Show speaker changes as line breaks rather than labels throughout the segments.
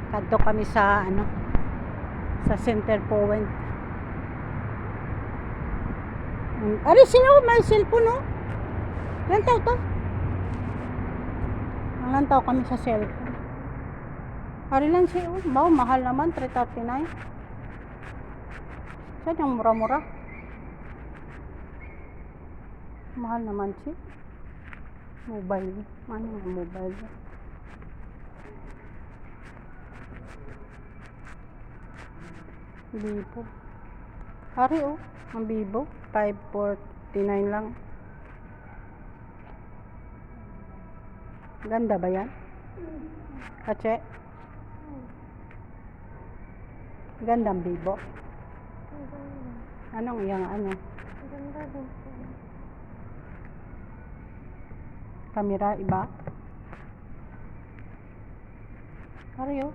Kadto kami sa ano, sa center point. Ari, sino may cellphone, no? Lantaw to. Ang lantaw kami sa cellphone. Ari lang siya, oh. Bao, mahal naman, 339. Saan yung mura-mura? Mahal naman siya. Mobile. Ano yung mobile? Vivo. Ari, oh. Ang Vivo. 549 lang. Ganda ba yan? Kache? Ganda ang Vivo. Anong iyang ano?
Ganda din po.
Camera, iba? Ari, oh.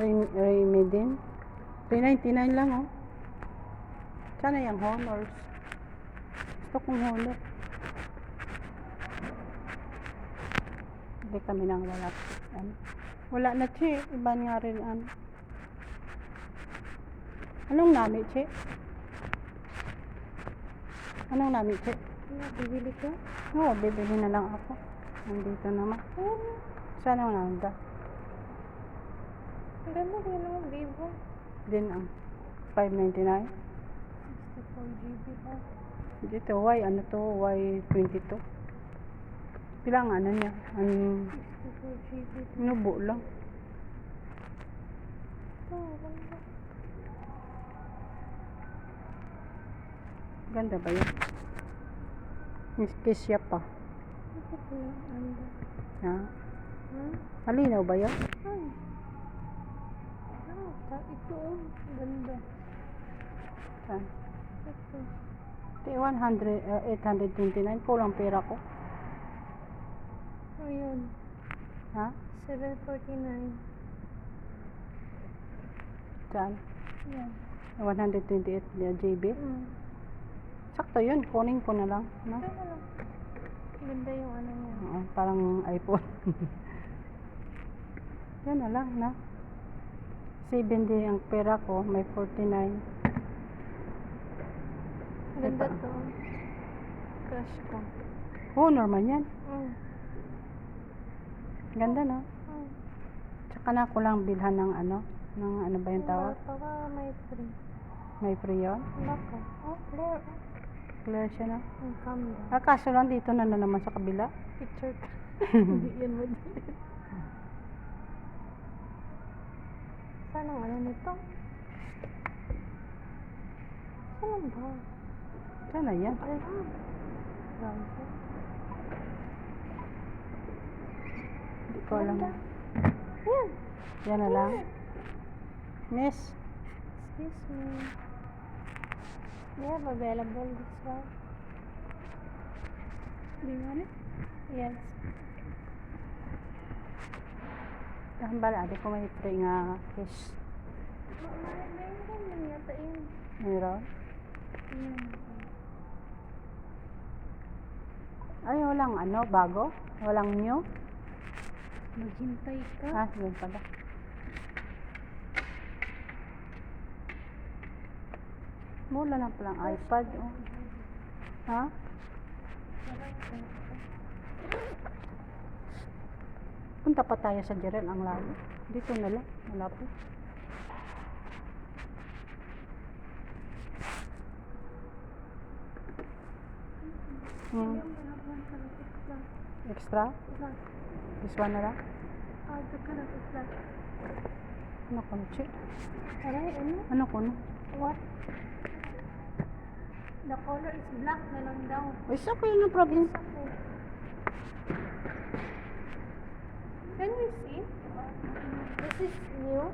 Redmi din. 399 lang, oh. Sana yung Honors. Gusto kong Honor. Hindi kami nang wala. Ano? Wala na, Che. Iba nga rin, ano. Anong nami, Che? Anong nami, Che?
Ano, bibili ko?
Oo, bibili na lang ako. Nandito naman. Saan ang nanda?
Ang ganda din ang Vivo.
Din ang 599.
64GB pa.
Dito, Y, ano to? Y22. Pilang ano niya?
64GB.
Nubo lang.
Ito, ganda.
Ganda ba yun? Miss siya pa.
Ito po yung anda.
Ha?
Ha?
Malinaw ba yun?
Ay. Ito, oh. Ganda.
Saan?
Ito.
829. Kulang pera ko.
Ayun.
Ha?
749.
Saan?
Yan.
128 GB. Sakto yun. Kunin ko na lang. No?
Ito na lang. Ganda yung ano niya.
Oo, parang iPhone. Yan na lang, na. 70 ang pera ko. May 49.
Ganda
Ito.
to. Crush ko.
Honor man yan.
Mm.
Ganda, no?
Mm.
Tsaka na ko lang bilhan ng ano. Ng ano ba yung tawag?
Baka may free.
May free yun.
Baka. Oh, clear.
Clear siya, no?
Ang camera.
Ah, kaso lang dito na naman sa kabila.
Picture ka. Hindi yan madali. Saan ang ano nito? Saan ba?
Sana yan.
Ay, Ganda.
Hindi ko alam.
Ganda. Yan.
Yan na lang. Miss.
Excuse me. They have available this one.
Do you want it?
Yes.
Dahan bala, di ko may free nga fish.
Meron lang yata yun.
Meron?
Yan.
Ay, walang ano, bago? Walang new?
Maghintay ka.
Ah, yun pala. Mula lang palang iPad. Oh. Ha? Punta pa tayo sa Jerel, ang layo. Dito na lang, malapit. Extra? This one na lang? Ano ko na, Che?
Aray, ano?
Ano ko na?
What? The color is black na lang daw.
It's okay, no problem.
Okay. Can we see? This is new.